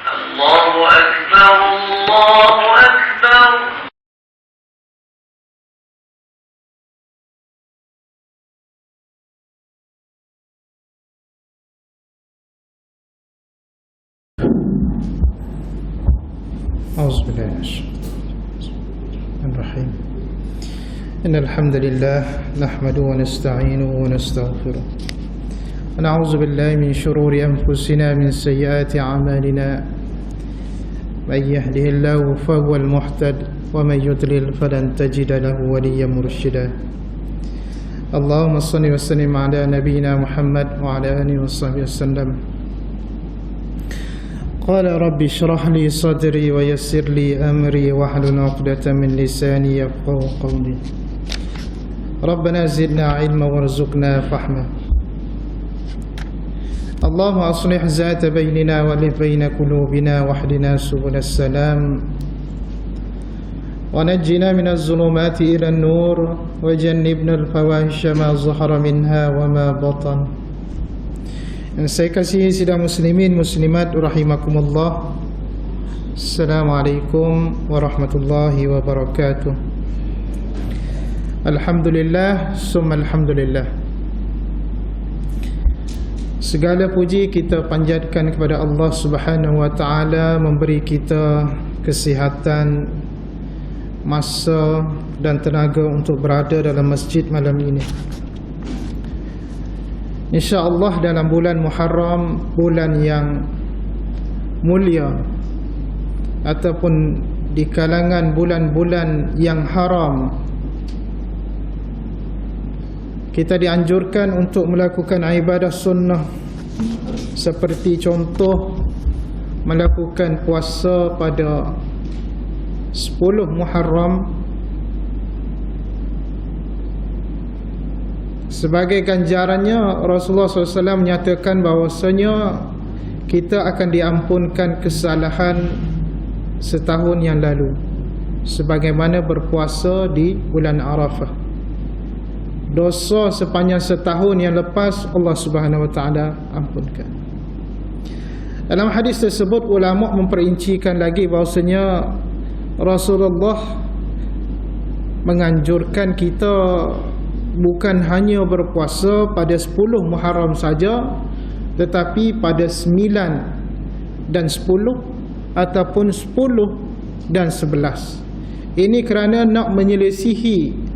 الله أكبر الله أكبر. أعوذ بالله من الشيطان الرجيم. إن الحمد لله نحمده ونستعينه ونستغفره ونعوذ بالله من شرور أنفسنا من سيئات أعمالنا. من يهده الله فهو المهتد ومن يضلل فلن تجد له وليا مرشدا. اللهم صل وسلم على نبينا محمد وعلى آله وصحبه وسلم. قال رب اشرح لي صدري ويسر لي أمري واحلل عقدة من لساني يفقهوا قولي. ربنا زدنا علما وارزقنا فهما. اللهم أصلح ذات بيننا وألف بين قلوبنا واهدنا سبل السلام ونجنا من الظلمات إلى النور وجنبنا الفواحش ما ظهر منها وما بطن. Yang saya kasihi sidang muslimin muslimat rahimakumullah. Assalamualaikum warahmatullahi wabarakatuh. Alhamdulillah summa alhamdulillah. Segala puji kita panjatkan kepada Allah Subhanahu wa taala, memberi kita kesihatan, masa dan tenaga untuk berada dalam masjid malam ini. InsyaAllah dalam bulan Muharram, bulan yang mulia ataupun di kalangan bulan-bulan yang haram, kita dianjurkan untuk melakukan ibadah sunnah, seperti contoh melakukan puasa pada 10 Muharram. Sebagai ganjarannya, Rasulullah SAW menyatakan bahawasanya kita akan diampunkan kesalahan setahun yang lalu, sebagaimana berpuasa di bulan Arafah. Dosa sepanjang setahun yang lepas Allah Subhanahu Wa Taala ampunkan. Dalam hadis tersebut, ulama memperincikan lagi bahawasanya Rasulullah menganjurkan kita bukan hanya berpuasa pada 10 Muharram saja, tetapi pada 9 dan 10 ataupun 10 dan 11. Ini kerana nak menyelisihi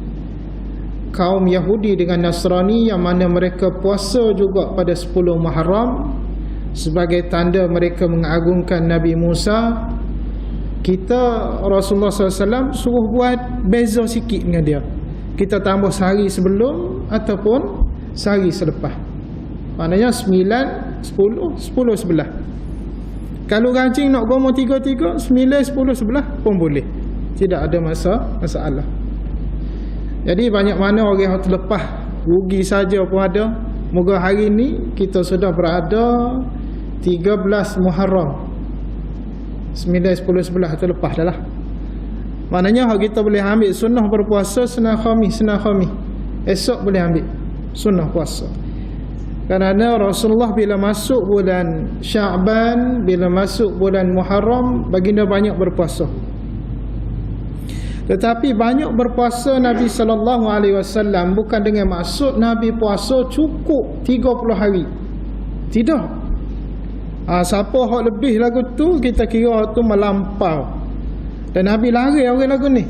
kaum Yahudi dengan Nasrani, yang mana mereka puasa juga pada 10 Muharram sebagai tanda mereka mengagungkan Nabi Musa. Kita, Rasulullah SAW suruh buat beza sikit dengan dia. Kita tambah sehari sebelum ataupun sehari selepas. Maknanya 9, 10, 10, 11. Kalau rajin nak gomo 3-3, 9, 10, 11 pun boleh. Tidak ada masalah. Jadi banyak mana orang yang terlepas, rugi saja pun ada. Moga hari ini kita sudah berada 13 Muharram. 9, 10, 11 terlepas dah lah. Maknanya kita boleh ambil sunnah berpuasa Senin Khamis. Esok boleh ambil sunnah puasa. Kerana Rasulullah bila masuk bulan Sya'ban, bila masuk bulan Muharram, baginda banyak berpuasa. Tetapi banyak berpuasa Nabi SAW bukan dengan maksud Nabi puasa cukup 30 hari. Tidak. Siapa hak lebih lagu tu, kita kira tu melampau. Dan Nabi lari orang lagu ni.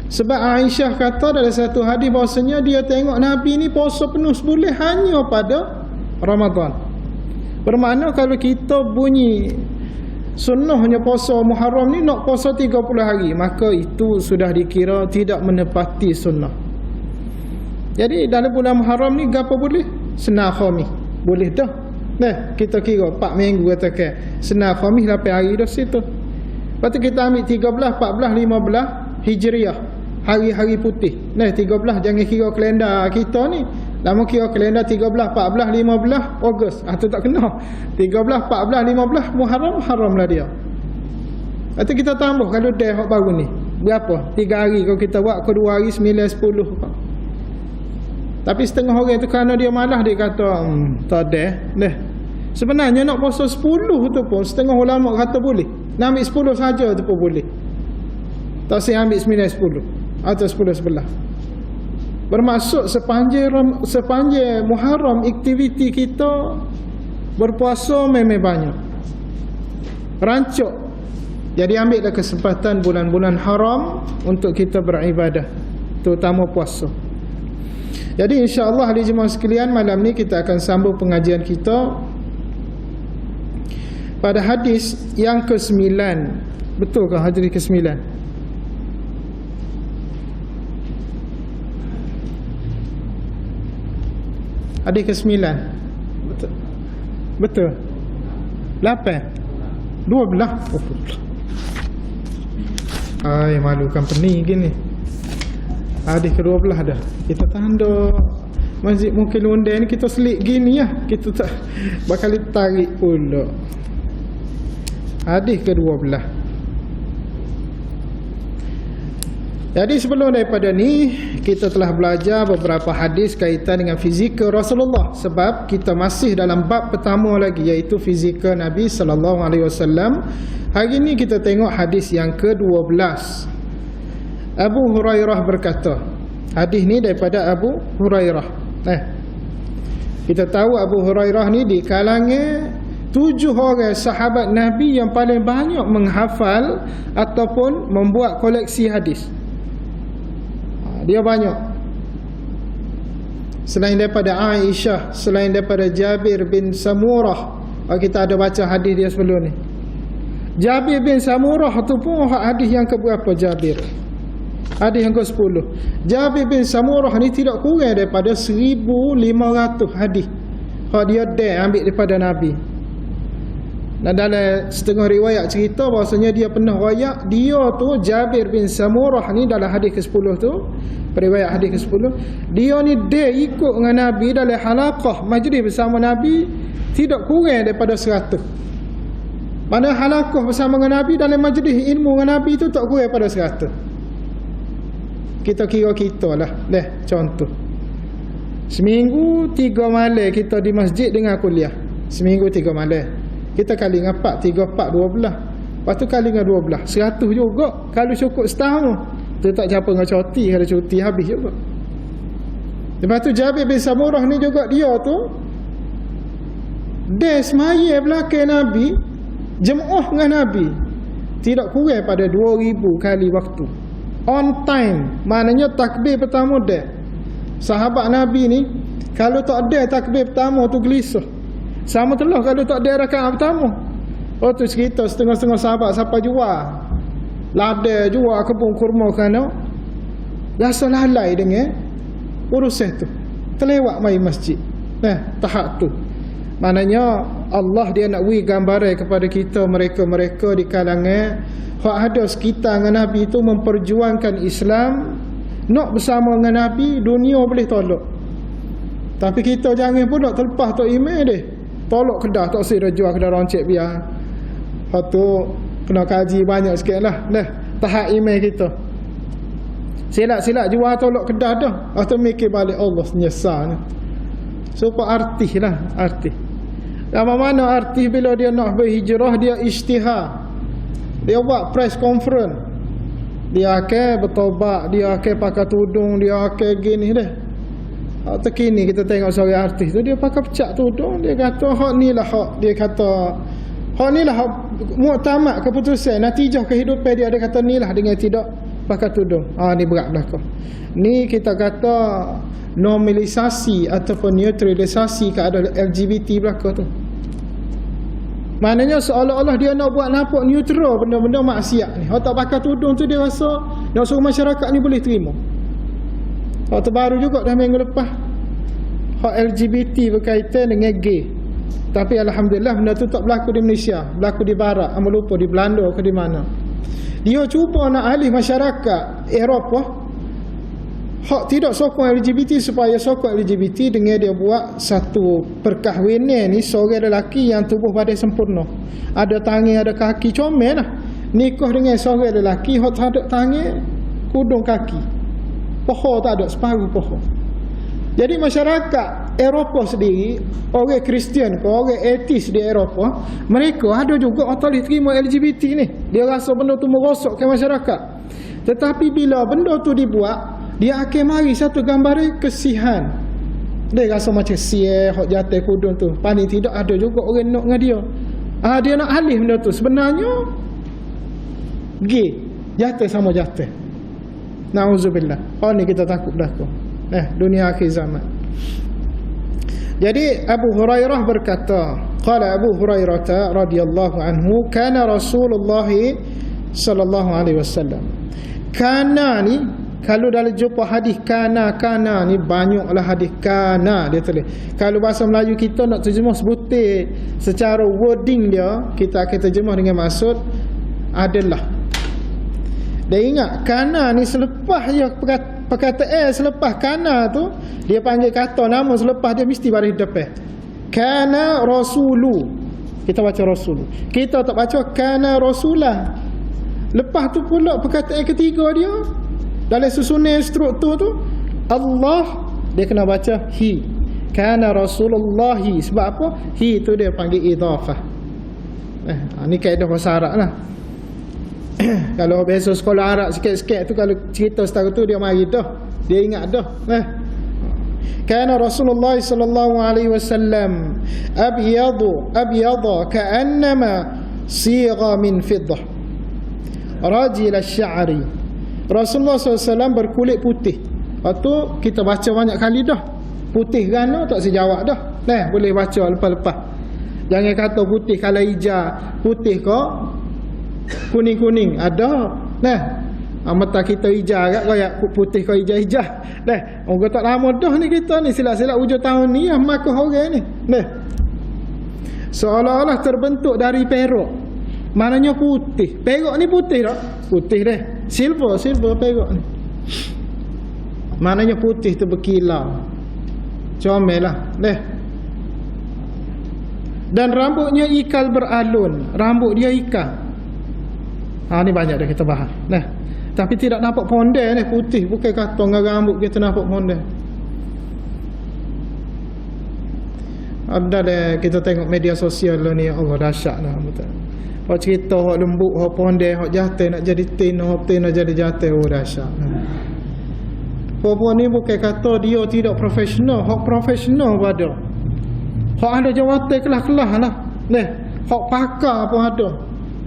Sebab Aisyah kata dalam satu hadis bahawasanya dia tengok Nabi ni puasa penuh sebulan hanya pada Ramadan. Bermakna kalau kita bunyi sunnahnya puasa Muharram ni nak puasa 30 hari, maka itu sudah dikira tidak menepati sunnah. Jadi dalam bulan Muharram ni gapo boleh? Senin Khamis. Boleh dah. Nah, kita kira 4 minggu katakan. Senin Khamis 8 hari dah situ. Lepas tu kita ambil 13, 14, 15 Hijriah, hari-hari putih. Nah, 13 jangan kira kalender kita ni. Lama kira kalender 13, 14, 15 Ogos. Tu tak kena. 13, 14, 15 Muharram lah dia. Lepas tu kita tambah kalau dah hak baru ni. Berapa? 3 hari kalau kita buat, ke 2 hari 9, 10. Tapi setengah orang tu kerana dia malas, dia kata tak ada. Sebenarnya nak puasa 10 tu pun setengah ulama kata boleh. Nak ambil 10 saja tu pun boleh. Tak saya ambil 9, 10 atau 10, 11. Bermaksud sepanjang Muharram aktiviti kita berpuasa memang banyak. Rancuk. Jadi ambillah kesempatan bulan-bulan haram untuk kita beribadah, terutama puasa. Jadi insya-Allah ahli jemaah sekalian, malam ni kita akan sambung pengajian kita pada hadis yang ke-9. Betul ke hadis ke-9? Hadis ke-9. Betul. Betul. 8. 12. Ai, malukan pening gini. Hadis ke-12 dah. Kita tanda Masjid Mungkin Lunde ni kita selik gini ya. Kita tak bakal tarik pula. Hadis ke-12. Jadi sebelum daripada ni, kita telah belajar beberapa hadis kaitan dengan fizikal Rasulullah. Sebab kita masih dalam bab pertama lagi, iaitu fizikal Nabi SAW. Hari ni kita tengok hadis yang ke-12. Abu Hurairah berkata, hadis ni daripada Abu Hurairah. Kita tahu Abu Hurairah ni di kalangan 7 orang sahabat Nabi yang paling banyak menghafal ataupun membuat koleksi hadis. Dia banyak. Selain daripada Aisyah, selain daripada Jabir bin Samurah. Kita ada baca hadis dia sebelum ni. Jabir bin Samurah tu pun hadis yang keberapa Jabir? Hadis yang ke-10. Jabir bin Samurah ni tidak kurang daripada 1,500 hadis. Hak dia ambil daripada Nabi. Dan dalam setengah riwayat cerita bahasanya dia pernah royak, dia tu Jabir bin Samurah ni dalam hadis ke-10 tu, periwayat hadis ke-10, dia ni ikut dengan Nabi dalam halaqah majlis bersama Nabi tidak kurang daripada 100. Mana halaqah bersama dengan Nabi dalam majlis ilmu dengan Nabi tu tak kurang daripada 100. Kita kira kita lah. Contoh. Seminggu 3 malam kita di masjid dengan kuliah. Seminggu 3 malam. Kita kali dengan 4, 3, 4, 12. Lepas tu kali dengan 12, 100 juga. Kalau cukup setahun, tu tak capai dengan cuti. Kalau cuti habis juga. Lepas tu Jabir bin Samurah ni juga, dia tu dia semaya belakang Nabi, jemaah dengan Nabi, tidak kurang pada 2,000 kali waktu. On time. Maknanya takbir pertama dia. Sahabat Nabi ni, kalau tak ada takbir pertama tu gelisah. Sama telah kalau tak ada rakaat pertama. Oh tu cerita setengah-setengah sahabat siapa jual lada, jual kebun kurma kerana rasa lalai dengan urusan tu, terlewat mai masjid. Tahap tu. Maknanya Allah dia nak beri gambaran kepada kita, mereka-mereka di kalangan hak ada sekitar dengan Nabi tu memperjuangkan Islam, nak bersama dengan Nabi, dunia boleh tolak. Tapi kita jangan pun nak terlepas tok iman dia. Tolak kedah tak usah dah jual kedah roncek biar. Lepas tu kena kaji banyak sikit lah. Tahap iman kita. Silap-silap jual tolak kedah dah. Lepas tu mikir balik Allah senyesal ni. Supaya artis lah. Artis. Mana artis bila dia nak berhijrah, dia isytihar. Dia buat press conference. Dia akan bertobat, dia akan pakai tudung, dia akan gini dah. Terkini kita tengok seorang artis tu, dia pakai pecak tudung, dia kata hak ni lah hak, dia kata hak ni lah hak muktamad keputusan natijah kehidupan dia kata ni lah dengan tidak pakai tudung. Ni berat belakang. Ni kita kata normalisasi ataupun neutralisasi keadaan LGBT belakang tu. Maknanya seolah-olah dia nak buat nampak neutral benda-benda maksiat ni. Hak tak pakai tudung tu dia rasa nak suruh masyarakat ni boleh terima. Hak terbaru juga dah minggu lepas, hak LGBT berkaitan dengan gay. Tapi alhamdulillah benda tu tak berlaku di Malaysia, berlaku di barat, hamba lupa di Belanda ke di mana. Dia cuba nak alih masyarakat Eropah hak tidak sokong LGBT supaya sokong LGBT dengan dia buat satu perkahwinan ni seorang lelaki yang tubuh badan sempurna. Ada tangan, ada kaki, comel lah. Nikah dengan seorang lelaki hak tak ada tangan, kudung kaki. Pohon tak ada, separuh pohon. Jadi masyarakat Eropah sendiri, orang Kristian ke orang etis di Eropah, mereka ada juga orang tak boleh terima LGBT ni. Dia rasa benda tu merosakkan masyarakat. Tetapi bila benda tu dibuat, dia akan mari satu gambaran kesihan. Dia rasa macam sial hak jatuh kudung tu. Paling tidak ada juga orang nak dengan dia. Dia nak alih benda tu. Sebenarnya gay, jatuh sama jatuh. Na'udzubillah. Ni kita takut berlaku. Dunia akhir zaman. Jadi Abu Hurairah berkata, qala Abu Hurairah radhiyallahu anhu, kana Rasulullah sallallahu alaihi wasallam. Kana ni, kalau dalam jumpa hadis kana ni banyaklah hadis kana dia tulis. Kalau bahasa Melayu kita nak terjemah sebutir secara wording dia, kita akan terjemah dengan maksud adalah. Dan ingat, kana ni selepas dia perkataan selepas kana tu, dia panggil kata nama selepas dia mesti baris depan. Kana rasulu. Kita baca rasulu. Kita tak baca kana rasulah. Lepas tu pula perkataan ketiga dia dalam susunan struktur tu, Allah, dia kena baca he. Kana rasulullahi. Sebab apa? He tu dia panggil idhafah. Ni kaedah bahasa Arab lah. Kalau biasa sekolah Arab sikit-sikit tu, kalau cerita setara tu dia mari dah, dia ingat dah. Kana Rasulullah sallallahu alaihi wasallam abyadu ka'annama sigha min fiddah rajil asy-sya'ri. Rasulullah SAW berkulit putih. Lepas tu kita baca banyak kali dah. Putih gana tak sejawab dah. Boleh baca lepas-lepas. Jangan kata putih kalau hijau, putih kau kuning-kuning ada. Mata kita hijau agak koyak putih kau hijau-hijau. Orang tak lama dah ni kita ni silap-silap hujung tahun ni makah orang ni. Seolah-olah terbentuk dari perak. Maknanya putih. Perak ni putih tak? Putih dah. Silver perak ni. Maknanya putih tu berkilau. Comel lah. Dan rambutnya ikal beralun. Rambut dia ikal. Ni banyak dah kita bahas. Tapi tidak nampak pondek ni, putih. Bukan kata dengan rambut kita nampak pondek. Ada dah kita tengok media sosial lah ni, Allah dahsyat lah. Hak cerita hak lembut, hak pondek, hak jatuh nak jadi tin, hak tin nak jadi jatuh, dahsyat. Perempuan ni bukan kata dia tidak profesional, hak profesional pada. Hak ada jawatan kelah-kelah lah. Hak pakar pun ada.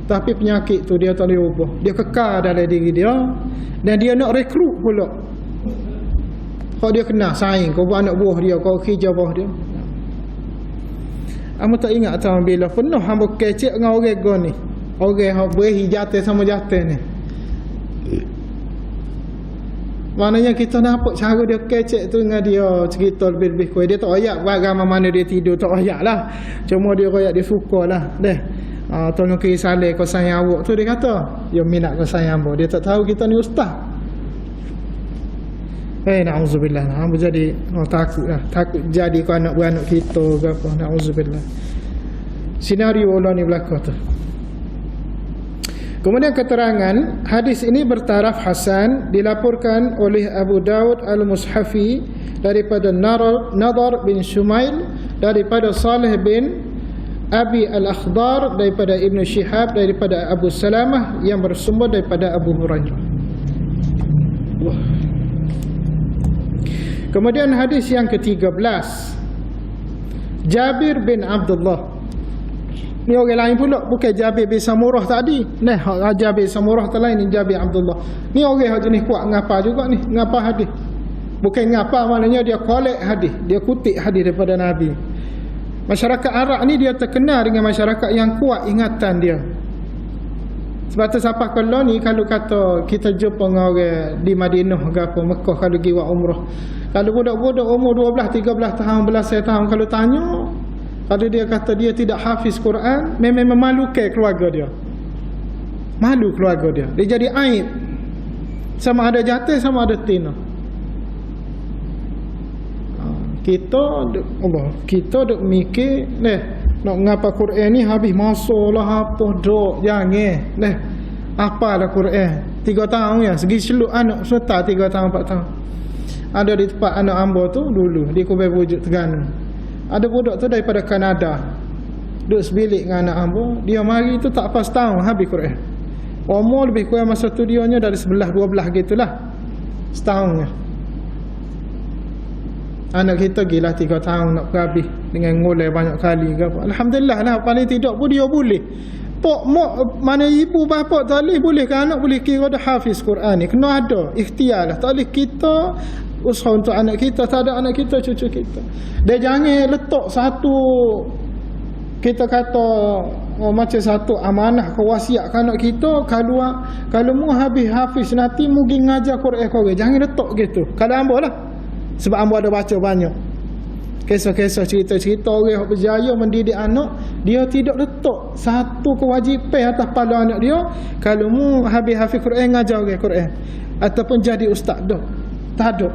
Tapi penyakit tu dia tak boleh ubah. Dia kekal dalam diri dia. Dan dia nak rekrut pula. Kalau dia kena saing, kau buat anak buah dia, kau kerja buah dia. Kamu tak ingat tahu bila penuh hamba kecek dengan orang go ni. Orang yang beri jatuh sama jatuh ni. Maknanya kita nampak cara dia kecek tu dengan dia cerita lebih-lebih kuih. Dia tak ayak agama mana dia tidur, tak ayak lah. Cuma dia ayak dia suka lah. Tolong kiri salih kau sayang awak tu dia kata. Dia minat kau sayang awak. Dia tak tahu kita ni ustaz. Na'udzubillah. Hamba jadi takut lah. Takut jadi kau anak beranak kita ke apa. Na'udzubillah. Senario Allah ni berlaku tu. Kemudian keterangan hadis ini bertaraf hasan, dilaporkan oleh Abu Daud Al-Mushafi daripada Nadar bin Shumail, daripada Salih bin Abi Al-Akhdar, daripada Ibn Shihab, daripada Abu Salamah, yang bersumber daripada Abu Hurairah. Kemudian hadis yang ke-13, Jabir bin Abdullah. Ni orang lain pula, bukan Jabir bin Samurah tadi. Jabir Samurah tu lain, ni Jabir Abdullah. Ni orang jenis kuat ngapa juga ni, ngapa hadis. Bukan ngapa maknanya dia kolek hadis, dia kutip hadis daripada Nabi. Masyarakat Arab ni dia terkenal dengan masyarakat yang kuat ingatan dia. Sebab tu siapa kalau ni, kalau kata kita jumpa dengan orang di Madinah ke apa, Mekah, kalau pergi buat umrah, kalau budak-budak umur 12, 13 tahun, belasan tahun, kalau tanya, kalau dia kata dia tidak hafiz Quran, memang memalukan keluarga dia. Malu keluarga dia. Dia jadi aib. Sama ada jatuh, sama ada tina. Kita duk mikir nak ngapa Quran ni habis masa lah apa dok jangan apalah Quran 3 tahun ya, segi seluk anak serta 3 tahun 4 tahun Ada di tempat anak hamba tu dulu di Kubai Wujud Terengganu. Ada budak tu daripada Kanada. Duduk sebilik dengan anak hamba. Dia mari tu tak pas tahun habis Quran. Umur lebih kurang masa tu dia dari 11-12 gitulah. Setahunnya. Anak kita gila 3 tahun nak habis dengan ngulai banyak kali ke apa. Alhamdulillah lah, paling tidak pun dia boleh. Pok mak mana ibu bapa tak boleh ke anak boleh kira dah hafiz Quran ni. Kena ada ikhtiar lah. Tak boleh kita usaha untuk anak kita, tak ada anak kita, cucu kita. Dia jangan letak satu, kita kata macam satu amanah ke wasiat ke anak kita. Kalau mu habis hafiz nanti mu pergi ngajar Quran korang. Jangan letak gitu. Kalau hamba lah. Sebab hamba ada baca banyak kisah-kisah, cerita-cerita orang yang berjaya mendidik anak. Dia tidak letak satu kewajipan atas kepala anak dia. Kalau mu habis hafiz Quran, ngajar orang Quran ataupun jadi ustaz, dah tak ada.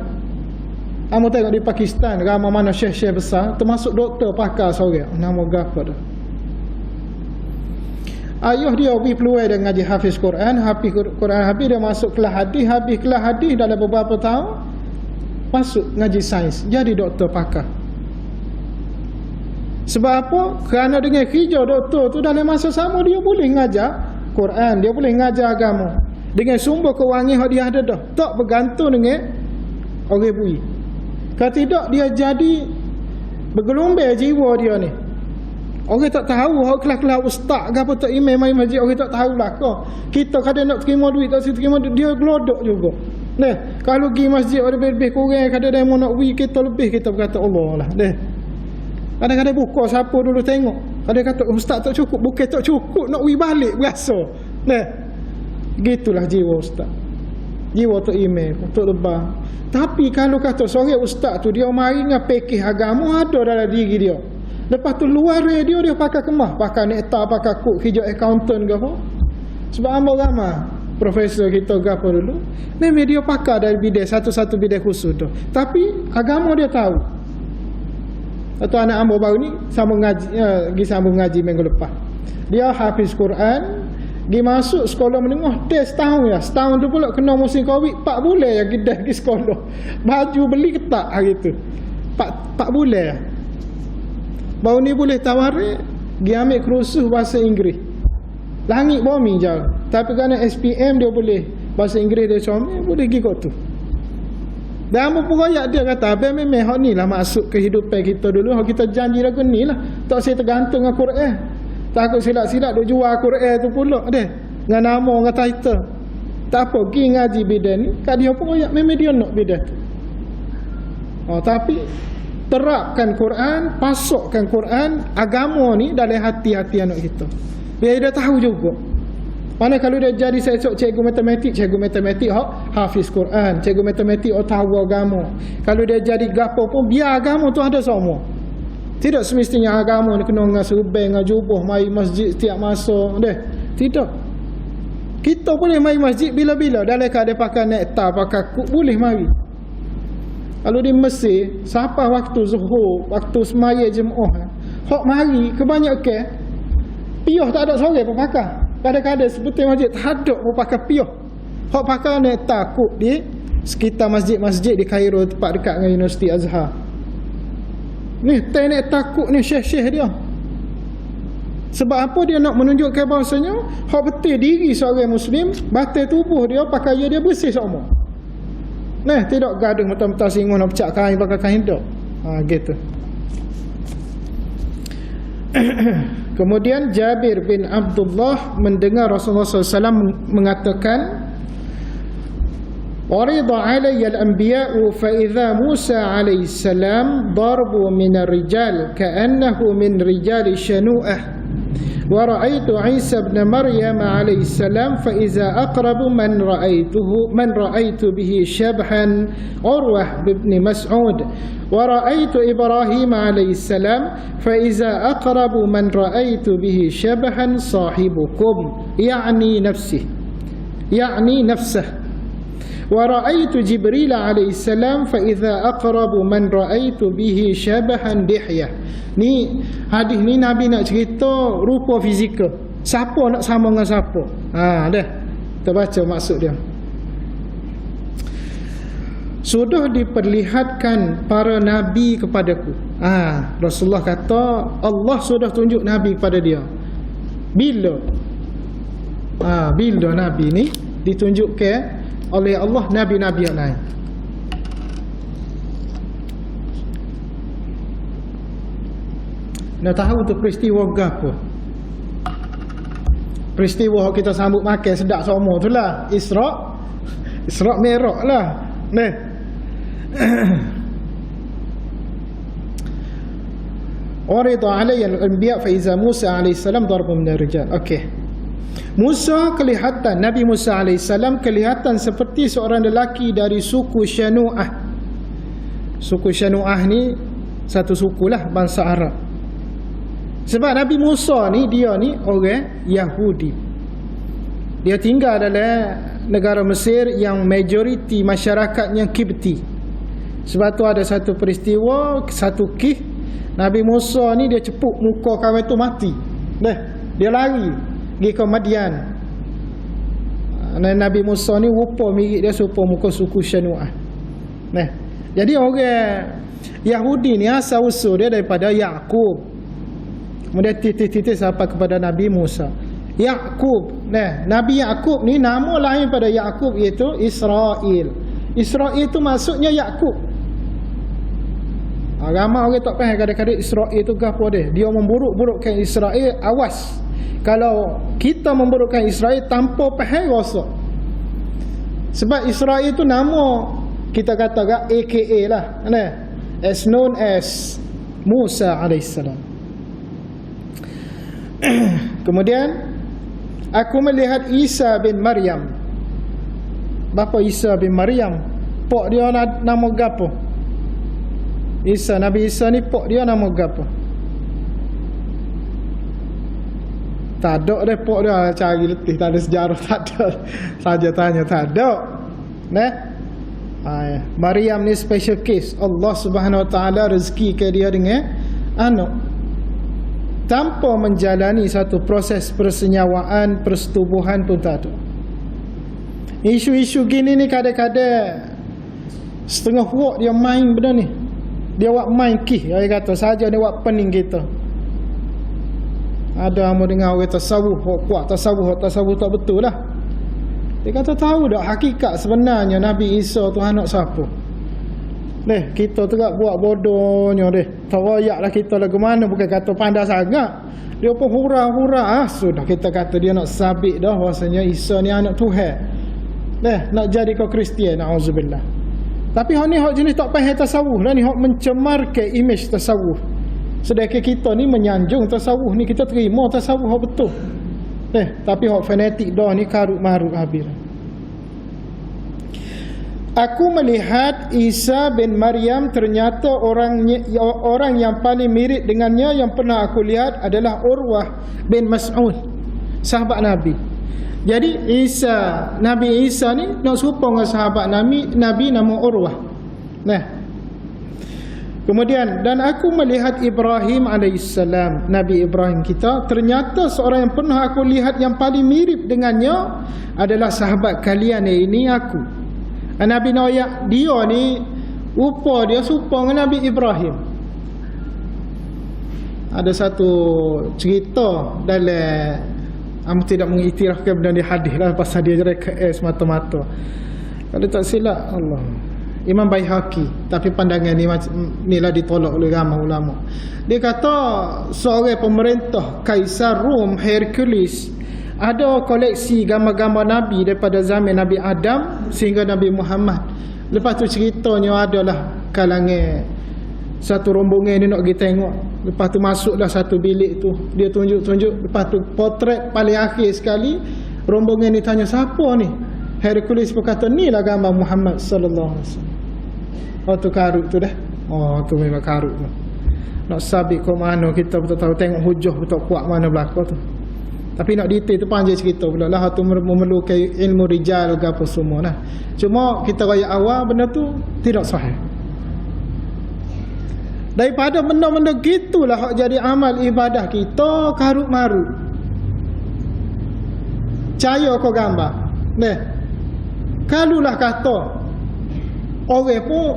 Kamu tengok di Pakistan ramai mana syekh-syekh besar, termasuk doktor pakar seorang, nama gapa dah. Ayah dia pergi peluang dia ngaji hafiz Quran, habis dia masuk kelas hadis, habis kelas hadis dalam beberapa tahun masuk ngaji sains, jadi doktor pakar. Sebab apa? Kerana dengan kerja doktor tu dalam masa sama dia boleh ngajar Quran, dia boleh ngajar agama dengan sumber kewangan yang dia ada dah, tak bergantung dengan orang bui. Kalau tidak dia jadi bergelombang jiwa dia ni. Orang tak tahu, orang kelas-kelas ustaz ke apa tak imam mai masjid, orang tak tahulah kau. Kita kadang nak terima duit, tak terima duit, dia gelodok juga. Nah, kalau pergi masjid ada lebih kurang, kadang-kadang mau nak pergi kita lebih, kita berkata Allah lah. Deh. Kadang-kadang buka siapa dulu tengok. Kadang kata ustaz tak cukup, bukan tak cukup, nak pergi balik berasa. Nah. Gitulah jiwa ustaz. Jiwa tu imam, tu lebah. Tapi kalau kata seorang ustaz tu dia mari dengan pakej agama ada dalam diri dia. Lepas tu luar dia pakai kemah, pakai nektar, pakai kuk, hijau accountant ke apa. Sebab hamba ramai profesor kita ke apa dulu, memang dia pakai dari bidang satu-satu bidang khusus tu. Tapi agama dia tahu. Atau anak hamba baru ni sambung ngaji, pergi sambung ngaji minggu lepas. Dia hafiz Quran, pergi masuk sekolah menengah test setahun ya. Setahun tu pula kena musim Covid, 4 bulan ya kita pergi sekolah. Baju beli ketak hari tu. 4 bulan ya. Baru ni boleh tawarik, pergi ambil kursus bahasa Inggeris. Langit bumi jauh. Tapi kerana SPM dia boleh bahasa Inggeris dia comel, boleh pergi kat tu. Dan apa pun rakyat dia kata, abang memang hak ni lah masuk kehidupan kita dulu. Hak kita janji lagu ni lah. Tak saya tergantung dengan Quran. Takut silap-silap dia jual Quran tu pula deh. Dengan nama, dengan title. Tak apa, pergi ngaji bidang ni. Kat dia pun rakyat memang dia nak bidang tu. Tapi terapkan Quran, pasokkan Quran, agama ni dalam hati-hati anak kita. Biar dia tahu juga. Mana kalau dia jadi esok cikgu matematik hafiz Quran, cikgu matematik tahu agama. Kalau dia jadi gapo pun biar agama tu ada semua. Tidak semestinya agama ni kena dengan serban, dengan jubah, mai masjid setiap masa deh. Tidak. Kita boleh mai masjid bila-bila dalam keadaan pakai nektar, pakai kuk boleh mari. Kalau di Mesir, siapa waktu zuhur, waktu semaya jemaah, hok mari kebanyakan piyah tak ada seorang pun pakai. Kadang-kadang seperti masjid tak ada pun pakai piyah. Hok pakai ni takut di sekitar masjid-masjid di Cairo, tempat dekat dengan Universiti Azhar. Ni tenek takut ni syekh-syekh dia. Sebab apa dia nak menunjukkan bahasanya hok betul diri seorang muslim, batin tubuh dia, pakaian dia bersih semua. Nah, tidak gaduh mentah-mentah singgung nak pecah kain pakai kain dak. Gitu. Kemudian Jabir bin Abdullah mendengar Rasulullah SAW mengatakan, "Warida alayya al-anbiya'u fa idza Musa alayhi salam darbu min ar-rijal ka'annahu min rijali shanu'ah wa ra'aytu Isa ibn Maryam alayhi salam fa idza aqrabu man ra'aytu bihi shabhan Urwah ibn Mas'ud wa ra'aytu Ibrahim alayhi salam fa idza aqrabu man ra'aytu bihi shabhan sahibukum ya'ni nafsah wa ra'aytu Jibril alayhi salam fa idza aqrabu man ra'aytu bihi shabahan Dihyah." Ni hadis ni Nabi nak cerita rupa fizikal. Siapa nak sama dengan siapa. Dah. Kita baca maksud dia. sudah diperlihatkan para nabi kepadaku. Rasulullah kata Allah sudah tunjuk nabi kepada dia. Bila? Bila nabi ni ditunjukkan oleh Allah nabi-nabi yang lain. Nak tahu tu peristiwa apa? Peristiwa kita sambut makan sedap semua tu lah Isra' Mi'raj lah. Nah. Urida alayya al-anbiya fa iza Musa alaihi salam darba min ar-rijal. Okey. Musa kelihatan, Nabi Musa alaihi salam kelihatan seperti seorang lelaki dari suku Syanu'ah. Suku Syanu'ah ni satu sukulah bangsa Arab. Sebab Nabi Musa ni dia ni orang Yahudi. Dia tinggal dalam negara Mesir yang majoriti masyarakatnya Kibti. Sebab tu ada satu peristiwa, satu kisah Nabi Musa ni dia cepuk muka kawan tu mati. Dia lari pergi ke Madian. Nabi Musa ni rupa mirip dia serupa muka suku Syanu'ah. Jadi orang Yahudi ni asal usul dia daripada Yaqub. Kemudian titik-titik sampai kepada Nabi Musa. Yaqub. Nabi Yaqub ni nama lain pada Yaqub iaitu Israel. Israel itu maksudnya Yaqub. Ramai orang tak faham kadang-kadang Israel itu apa dia. Dia memburuk-burukkan Israel, awas. Kalau kita memburukkan Israel tanpa faham rasa. Sebab Israel itu nama kita kata AKA lah. As known as Musa alaihissalam. Kemudian aku melihat Isa bin Maryam. Bapa Isa bin Maryam, pak dia nama gapo? Isa, Nabi Isa ni pak dia nama gapo? Tak ada dah pak dia, cari letih, tak ada sejarah, tak ada. Saja tanya tak ada. Maryam ni special case. Allah Subhanahu Wa Taala rezeki ke dia dengan anak tanpa menjalani satu proses persenyawaan, persetubuhan pun tak ada. Isu-isu gini ni kadang-kadang setengah buat dia main benda ni. Dia buat main kih, dia kata saja dia buat pening kita. Ada yang dengar orang tasawuf, kuat tasawuf tak betul lah. Dia kata tahu tak hakikat sebenarnya Nabi Isa tu anak siapa? Kita tegak buat bodohnya Tawayaklah kita lagu mana, bukan kata pandai sangat. Dia pun hura-hura. Sudah kita kata dia nak sabit dah bahasanya Isa ni anak Tuhan. Nak jadi kau Kristian, na'udzubillah. Tapi hak ni hak jenis tak faham tasawuf lah ni, hak mencemarkan image tasawuf. Sedangkan kita ni menyanjung tasawuf ni, kita terima tasawuf hak betul. Tapi hak fanatik dah ni karut marut habis. Aku melihat Isa bin Maryam, ternyata orang yang paling mirip dengannya yang pernah aku lihat adalah Urwah bin Mas'ud, sahabat Nabi. Jadi Nabi Isa ni nak serupa dengan sahabat Nabi nama Urwah. Kemudian dan aku melihat Ibrahim alaihissalam, Nabi Ibrahim kita, ternyata seorang yang pernah aku lihat yang paling mirip dengannya adalah sahabat kalian ini aku. Nabi Noyak dia ni rupa dia serupa dengan Nabi Ibrahim. Ada satu cerita dalam tidak mengiktirafkan benda ni hadis lah, pasal dia reka semata-mata. Kalau tak silap Allah Imam Baihaqi, tapi pandangan ni lah ditolak oleh ramai ulama. Dia kata seorang pemerintah Kaisar Rom Hercules ada koleksi gambar-gambar Nabi daripada zaman Nabi Adam sehingga Nabi Muhammad. Lepas tu ceritanya adalah kalangan satu rombongan ni nak pergi tengok. Lepas tu masuklah satu bilik tu, dia tunjuk-tunjuk. Lepas tu potret paling akhir sekali, rombongan ni tanya siapa ni? Hercules berkata ni lah gambar Muhammad sallallahu alaihi wasallam. Tu karut tu dah. Tu memang karut tu. Nak sabit ke mana kita betul tahu, tengok hujah betul kuat mana belakang tu. Tapi nak detail tu panjang cerita pula lah. Tu memerlukan ilmu rijal ke apa semua lah. Cuma kita raya awal benda tu tidak sahih. Daripada benda-benda gitulah hak jadi amal ibadah kita karut marut. Percaya kau gambar. Kalulah kata Orang pun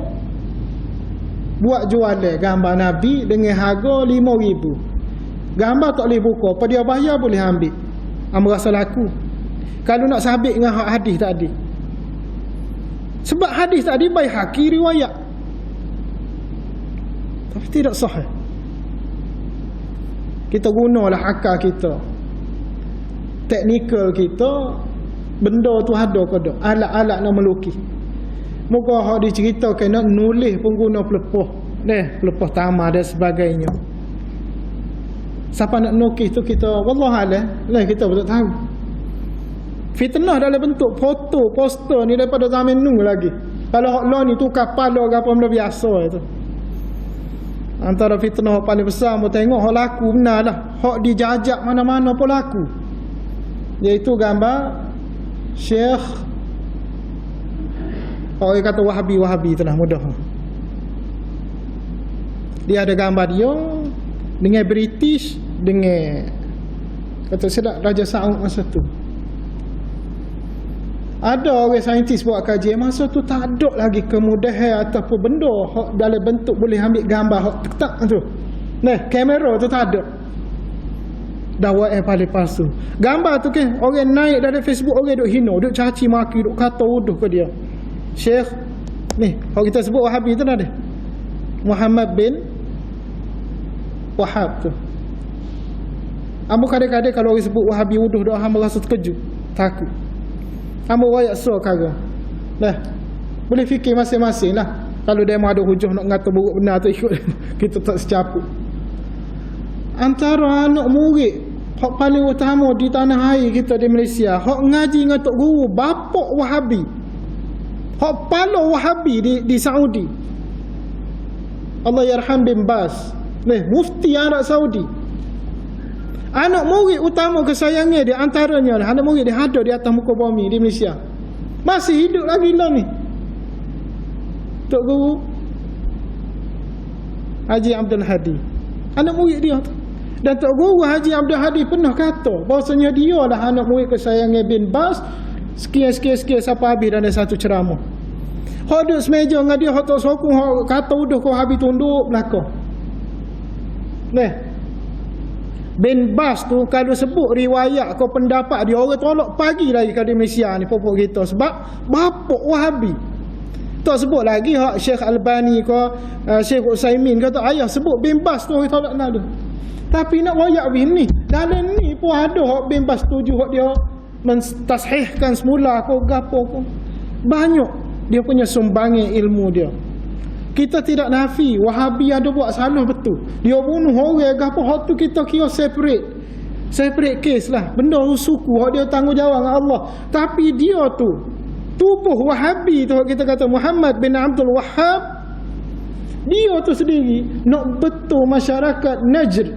buat jualan gambar Nabi dengan harga 5,000. Gambar tak boleh buka, apa dia bayar boleh ambil. Merasa laku. Kalau nak sabit dengan hadis tadi, sebab hadis tadi baik haki riwayat, tapi tidak sahih. Kita gunalah akal kita, teknikal kita, benda tu ada ke tak, alat-alat nak melukis. Moga hak diceritakan nak nulis pun guna pelepah, pelepah tamar dan sebagainya. Siapa nak nukis tu kita wallahualam, kita betul tahu. Fitnah dalam bentuk foto, poster ni daripada zaman nu lagi. Kalau hak law ni tukar pala ke apa benda biasa itu. Antara fitnah paling besar mau tengok hak laku benar lah. Hak dijajak mana-mana pun laku. Iaitu gambar Syekh, orang kata Wahabi tu lah mudah. Dia ada gambar dia dengan British, dengan kata sedap Raja Saud masa tu. Ada orang saintis buat kajian masa tu tak ada lagi kemudahan ataupun benda dalam bentuk boleh ambil gambar hak tak tu. Kamera tu tak ada. Dakwah paling palsu. Gambar tu kan orang naik dari Facebook, orang duk hina, duk caci maki, duk kata uduh ke dia. Syekh ni, kalau kita sebut Wahabi tu dah dia. Muhammad bin Wahab tu. Amo kadang-kadang kalau orang sebut Wahabi uduh dah hamba rasa terkejut, takut. Amo wayak so kagak. Boleh fikir masing-masing lah. Kalau dia ada hujah nak ngata buruk benar tu ikut kita tak secapuk. Antara anak murid hak paling utama di tanah air kita di Malaysia, hak ngaji dengan tok guru bapak Wahabi, hak pala Wahabi di Saudi, Allah yarham bin Bas, mufti Arab Saudi. Anak murid utama kesayangan dia antaranya anak murid dia ada di atas muka bumi di Malaysia, masih hidup lagi lah ni, tok guru Haji Abdul Hadi, anak murid dia tu. Dan Tok Guru Haji Abdul Hadi pernah kata bahawasanya dia lah anak murid kesayangan bin Bas. Sekian sampai habis dalam satu ceramah. Hak duduk semeja dengan dia, hak tak sokong, hak kata udah kau habis tunduk belakang. Bin Bas tu kalau sebut riwayat kau pendapat dia, orang tolak pagi lagi kat Malaysia ni popok kita sebab bapak Wahabi. Tak sebut lagi hak Syekh Albani ke Syekh Utsaimin kata ayah sebut bin Bas tu orang tolak nak dia. Tapi nak wayak ni dalam ni pun ada hak bin Bas setuju hak dia mentashihkan semula kau gapo kau. Banyak dia punya sumbangan ilmu dia. Kita tidak nafi Wahabi ada buat salah betul. Dia bunuh orang gapo hak tu kita kira separate case lah. Benda suku hak dia tanggungjawab dengan Allah. Tapi dia tu tubuh Wahabi tu kita kata Muhammad bin Abdul Wahhab, dia tu sendiri nak betul masyarakat Najd,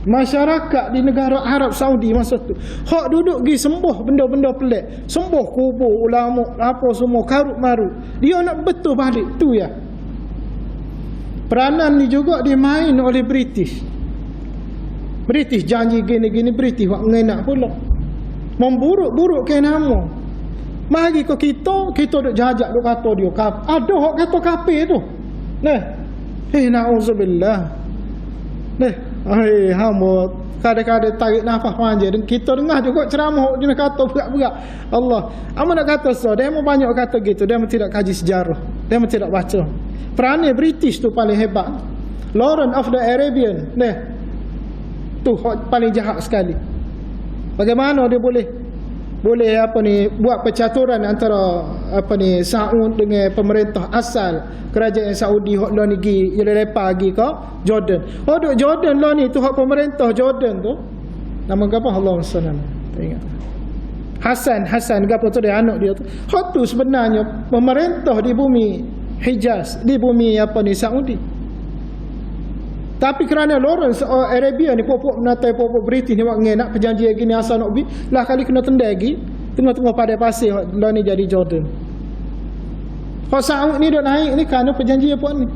masyarakat di negara Arab Saudi masa tu hak duduk pergi sembah benda-benda pelik, sembah kubur ulama apa semua karut marut, dia nak betul balik tu ya. Peranan ni juga dimain oleh British janji gini-gini, British buat mengenak pula memburuk-burukkan nama. Mari ke kita duk jajak duk kata dia ada hak kata kafir tu. Na'udzubillah. Hamba kadang-kadang tarik nafas panjang dan kita dengar juga ceramah dia kata berat-berat. Allah, apa nak kata dia mau banyak kata gitu, dia tidak kaji sejarah, dia tidak baca. Peranan British tu paling hebat. Lawrence of the Arabian, tu paling jahat sekali. Bagaimana dia boleh buat percaturan antara Saud dengan pemerintah asal kerajaan Saudi hak lah ni pergi lepas pergi ke Jordan. Duk Jordan lah ni tu hak pemerintah Jordan tu nama apa Allahumma salli tak ingat. Hasan gapo tu dia anak dia tu. Hak tu sebenarnya pemerintah di bumi Hijaz, di bumi Saudi. Tapi kerana Lawrence Arabia ni popok menatai popok British ni buat nak perjanjian gini asal nak pergi lah kali kena tendai lagi tengah-tengah pada pasir lah ni jadi Jordan. Kalau Saud ni duk naik ni kerana perjanjian puan ni.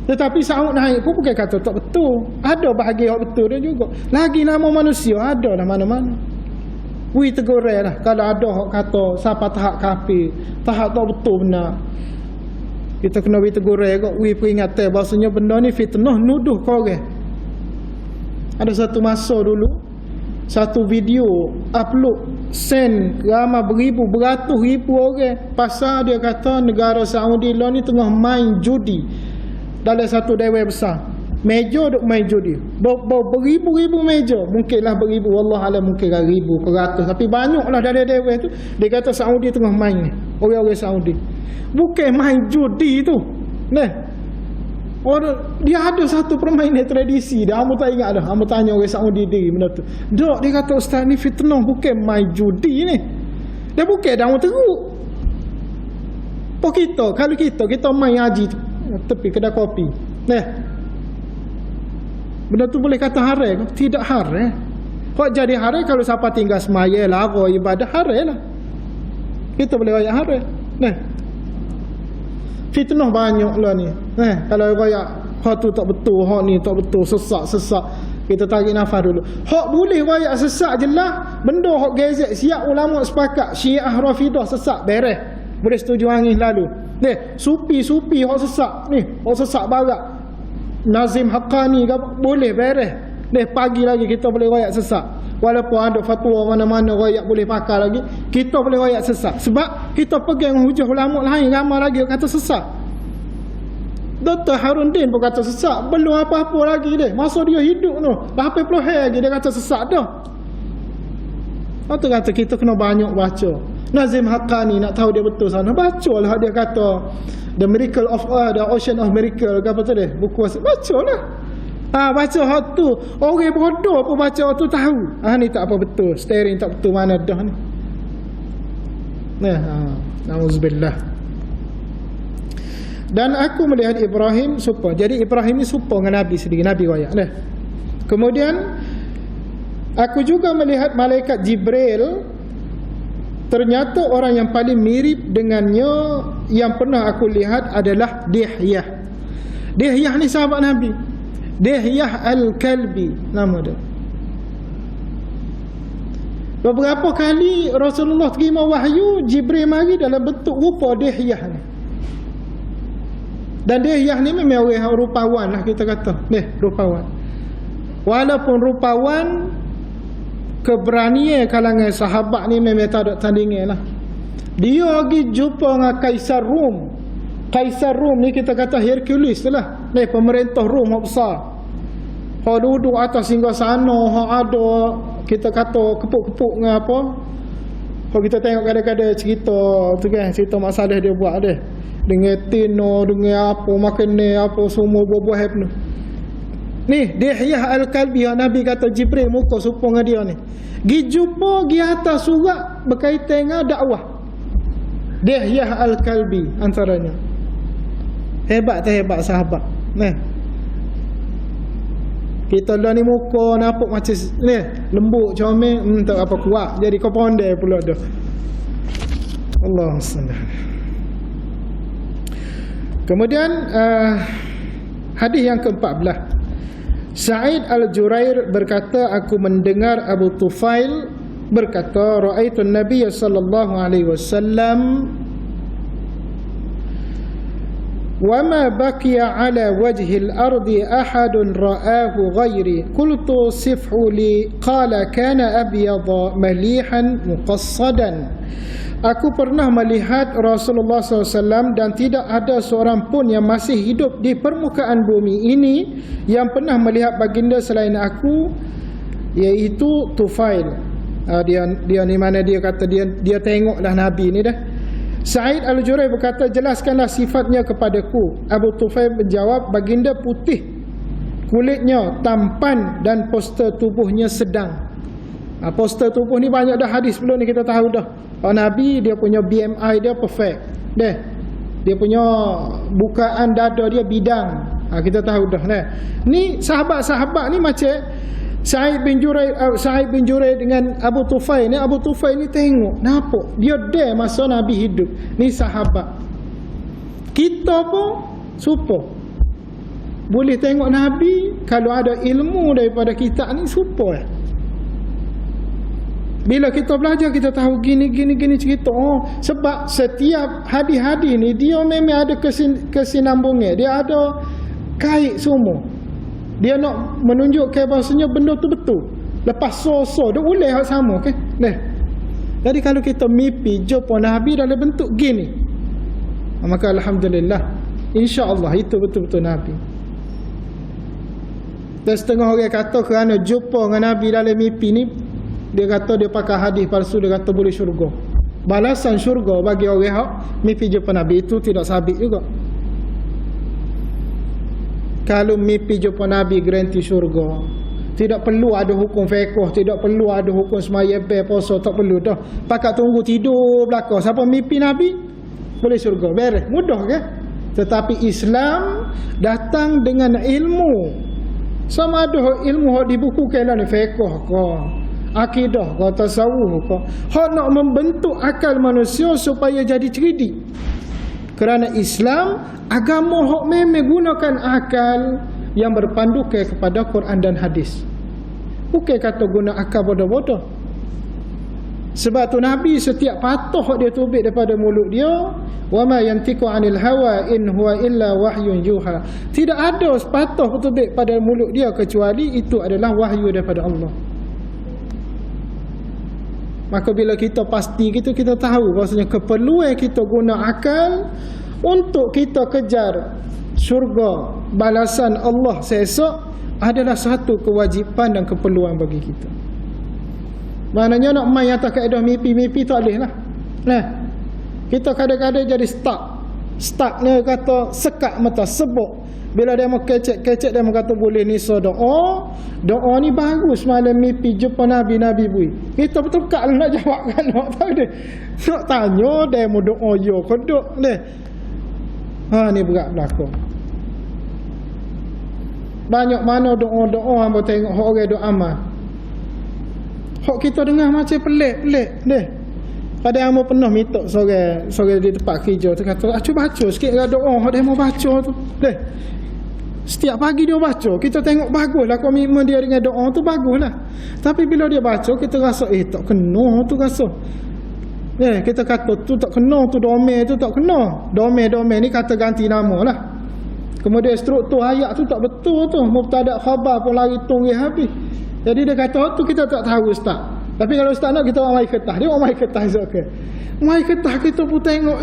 Tetapi Saud naik pun bukan kata tak betul. Ada bahagian yang betul dia juga. Lagi nama manusia ada lah mana-mana. Tegurai lah kalau ada hak kata siapa tahap kafir, tahap tak betul benar. Kita kena beri teguran agak, peringatan bahasanya benda ni fitnah, nuduh kau orang. Ada satu masa dulu, satu video upload send ramai beribu, beratus ribu orang, pasal dia kata negara Saudi lah ni tengah main judi dalam satu dewan besar. Meja duk main judi, beribu-ribu meja, mungkinlah beribu, wallahualam mungkinlah ribu ke ratus, tapi banyaklah dari dewan tu. Dia kata Saudi tengah main ni, orang-orang Saudi bukan main judi tu. Nah, dia ada satu permainan tradisi dia. Kamu tak ingat dah? Kamu tanya orang Saudi diri benda tu. Dok, dia kata ustaz ni fitnah, bukan main judi ni. Dia bukan dah teruk. Po kita, kalau kita main haji tu, tepi kedai kopi. Nah, benda tu boleh kata haram? Tidak haram. Kok jadi haram kalau siapa tinggal semaya, lara, ibadah, haram lah. Kita boleh royak haram. Nah, fitnah banyak lah ni. Kalau royak hak tu tak betul, hak ni tak betul, sesak, kita tarik nafas dulu. Hak boleh royak sesak je lah. Benda hak gezek siap ulama sepakat, Syiah Rafidah sesak, beres. Boleh setuju angin lalu. Ni, supi hak sesak ni, hak sesak barat. Nazim Haqqani ke, boleh beres. Ni pagi lagi kita boleh royak sesak. Walaupun ada fatwa mana-mana royak boleh pakai lagi, kita boleh royak sesak. Sebab kita pegang hujah ulama lain ramai lagi kata sesak. Dr. Haruddin pun kata sesak, belum apa-apa lagi dia. Masa dia hidup tu, dah 80 lagi dia kata sesak dah. Atau kata kita kena banyak baca. Nazim Haqqani nak tahu dia betul sana, bacalah dia kata The Miracle of The Ocean of Miracle ke apa tu dia, buku bacalah. Baca hak tu. Orang bodoh pun baca hak tu tahu. Ni tak apa betul, steering tak betul mana dah ni. Nauzubillah. Dan aku melihat Ibrahim serupa. Jadi Ibrahim ni serupa dengan Nabi sedikit, Nabi royak dah. Kemudian aku juga melihat malaikat Jibril. Ternyata orang yang paling mirip dengannya yang pernah aku lihat adalah Dihyah. Dihyah ni sahabat Nabi. Dihyah Al-Kalbi nama dia. Beberapa kali Rasulullah terima wahyu, Jibril mari dalam bentuk rupa Dihyah ni. Dan Dihyah ni memang orang rupawan lah kita kata. Rupawan. Walaupun rupawan, keberanian kalangan sahabat ni memang tak ada tandingan lah. Dia pergi jumpa dengan Kaisar Rom. Kaisar Rom ni kita kata Hercules lah. Ni pemerintah Rom yang besar. Hak duduk atas singgasana, hak ada kita kata kepuk-kepuk dengan apa. Kalau kita tengok kadang-kadang cerita tu kan, cerita masalah dia buat dia. Dengan tino, dengan apa, makanan apa, semua buah-buah penuh. Ni Dihyah Al-Kalbi yang Nabi kata Jibril muka serupa dengan dia ni. Gi jumpa gi atas surat berkaitan dengan dakwah. Dihyah Al-Kalbi antaranya. Hebat tak hebat sahabat. Kita dah ni muka nampak macam ni lembut comel, tak apa kuat. Jadi kau pandai pula dah. Allahumma. Kemudian hadis yang ke-14. Sa'id Al-Jurair berkata, aku mendengar Abu Tufail berkata, ra'aitun Nabiy sallallahu alaihi wasallam wa ma baqiya ala wajhi al-ardi ahadun ra'ahu ghairi qultu sifhu li qala kana abyada malihan muqassadan. Aku pernah melihat Rasulullah SAW dan tidak ada seorang pun yang masih hidup di permukaan bumi ini yang pernah melihat baginda selain aku, iaitu Tufail. Dia ni mana dia kata dia tengoklah Nabi ni dah. Sa'id Al-Jurair berkata, jelaskanlah sifatnya kepadaku. Abu Tufail menjawab, baginda putih, kulitnya tampan dan postur tubuhnya sedang. Postur tubuh ni banyak dah hadis sebelum ni kita tahu dah. Nabi dia punya BMI dia perfect. Dia punya bukaan dada dia bidang. Kita tahu dah. Ni sahabat-sahabat ni macam Sa'id bin Jurair dengan Abu Tufail ni. Abu Tufail ni tengok, nampak dia ada masa Nabi hidup. Ni sahabat. Kita pun serupa. Boleh tengok Nabi, kalau ada ilmu daripada kita ni serupa. Bila kita belajar, kita tahu gini cerita. Oh, sebab setiap hadis-hadis ni dia memang ada kesinambungnya. Dia ada kait semua. Dia nak menunjukkan bahasanya benda tu betul. Lepas dia ulai hak sama, okey. Jadi kalau kita mimpi jumpa Nabi dalam bentuk gini, maka alhamdulillah, insya-Allah itu betul-betul Nabi. Dan setengah orang kata kerana jumpa dengan Nabi dalam mimpi ni, dia kata dia pakai hadis palsu, dia kata boleh syurga. Balasan syurga bagi orang yang mimpi jumpa Nabi itu tidak sabit juga. Kalau mimpi jumpa Nabi garanti syurga. Tidak perlu ada hukum fiqh, tidak perlu ada hukum sembahyang puasa, tak perlu dah. Pakat tunggu tidur belakang. Siapa mimpi Nabi boleh syurga. Beres, mudah ke? Tetapi Islam datang dengan ilmu. Sama ada ilmu hak dibukukan dalam fiqh ke, akidah ke, tasawuf ke. Hak nak membentuk akal manusia supaya jadi cerdik. Kerana Islam agama hak memang gunakan akal yang berpandukan kepada Quran dan hadis. Bukan kata guna akal bodoh-bodoh. Sebab tu Nabi setiap patah dia tubik daripada mulut dia, wa ma yantiqu 'anil hawa in huwa illa wahyun yuha. Tidak ada sepatah tubik pada mulut dia kecuali itu adalah wahyu daripada Allah. Maka bila kita pasti gitu, kita tahu bahasanya keperluan kita guna akal untuk kita kejar syurga, balasan Allah seesok adalah satu kewajipan dan keperluan bagi kita. Maknanya nak main atas kaedah mimpi-mimpi tak boleh lah. Kita kadang-kadang jadi stuck ni kata sekat mata, sebab bila dia mau kecek dia mau kata boleh nisa doa ni bagus malam mimpi jumpa Nabi bui. Kita betul kak nak jawab kan, tak ada. Nak tanya dia mau doa yo kodok ni. Ni berat belakang. Banyak mana doa-doa hamba tengok orang doa amal. Hak kita dengar macam pelik-pelik deh. Pada hamba pernah minta seorang di tempat kerja tu kata, cuba baca sikit doa hak dia mau baca tu. Deh. Setiap pagi dia baca, kita tengok baguslah komitmen dia dengan doa tu, baguslah. Tapi bila dia baca kita rasa tak kena tu rasa. Kita kata tu tak kena, tu domain tu tak kena. Domain ni kata ganti nama lah. Kemudian struktur ayat tu tak betul tu. Mubtada khabar pun lari tunggu habis. Jadi dia kata tu kita tak tahu ustaz. Tapi kalau ustaz nak kita mai kertas. Dia mai kertas okey. Mai kertas kita pun tengok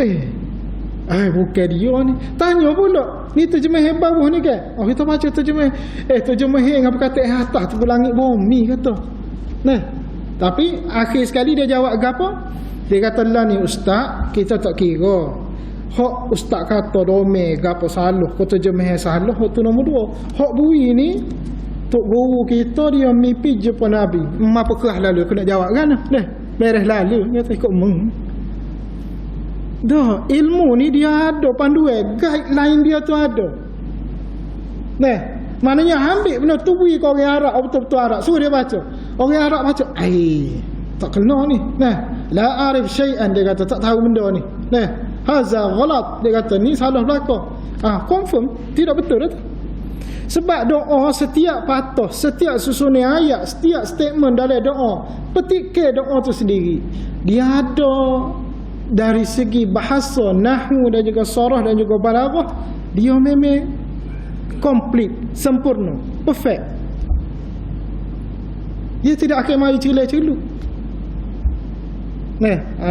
bukan dia ni. Tanya pula, ni terjemah yang bawah ni kan? Oh kita baca terjemah. Terjemah yang apa kata atas tu langit bumi kata. Tapi akhir sekali dia jawab apa? Dia kata lah ni ustaz, kita tak kira. Hak ustaz kata domain gapo salah, kata terjemah salah, hak tu nombor 2. Hak bui ni tok guru kita dia mimpi jumpa Nabi. Apa kelas lalu kena jawab kan? Beres lalu nyata ikut dah ilmu ni dia ada panduan, guideline dia tu ada. Maknanya ambil benda tu bui ke orang Arab, betul-betul Arab, suruh dia baca. Orang Arab baca, tak kena ni. La arif syai'an, dia kata tak tahu benda ni. Haza ghalat, dia kata ni salah belaka. Confirm tidak betul dah. Sebab doa setiap patah, setiap susunan ayat, setiap statement dalam doa, petikkan doa tu sendiri. Dia ada dari segi bahasa, nahwu dan juga sarah dan juga balaghah, dia memang komplit, sempurna, perfect. Dia tidak akan mari celah-celah.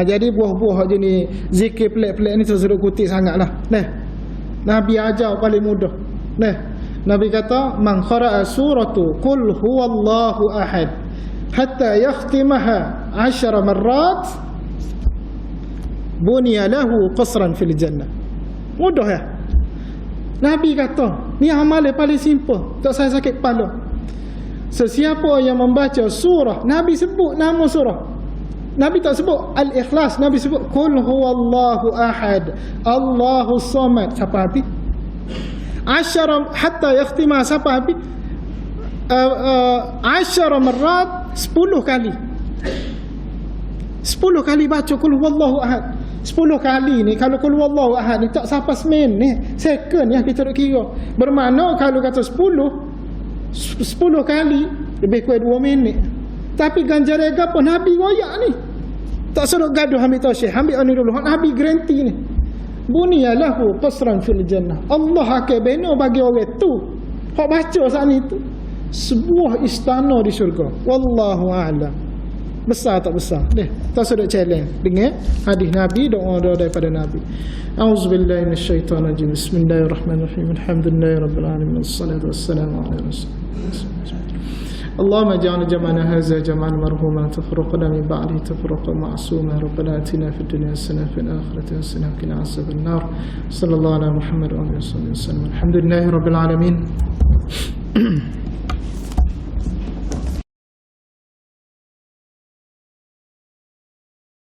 Jadi buah-buah jenis zikir pelik-pelik ni tersedut kutip sangatlah. Nabi ajar paling mudah. Nabi kata, man qara'a suratu qul huwallahu ahad hatta yakhtimaha 10 marrat bunya lahu qasran fil jannah. Mudah ya. Nabi kata, ni amalan paling simple, tak saya sakit kepala. Sesiapa yang membaca surah, Nabi sebut nama surah. Nabi tak sebut Al-Ikhlas, Nabi sebut qul huwallahu ahad Allahus samad. Siapa habis? 10 hatta yakhtima, siapa habis? 10 marrat, 10 kali. 10 kali baca qul huwallahu ahad. 10 kali ni, kalau qul huwallahu ahad ni tak sampai seminit, second yang kita nak kira. Bermakna kalau kata 10 kali lebih kurang 2 minit. Tapi ganjaran apa Nabi royak ni. Tak suruh gaduh ambil tausyih, ambil ni dulu. Nabi garanti ni. Bunyalahu qasran fil jannah. Allah akan bina bagi orang tu. Hak baca saat ni tu sebuah istana di syurga. Wallahu a'lam. Besar tak besar? Deh, tak sudah challenge dengan hadis Nabi, doa-doa daripada Nabi. Auzubillahi minasyaitonir rajim. Bismillahirrahmanirrahim. Alhamdulillahirabbil alamin. Wassalatu wassalamu ala rasulillah. اللهم اجعل جمعنا هذا جمعا مرحوما تفرقنا من بعده تفرقا معصوما ربنا اتنا في الدنيا حسنه في الاخره حسنه وقنا عذاب النار صلى الله على محمد وعلى اله وصحبه وسلم الحمد لله رب العالمين.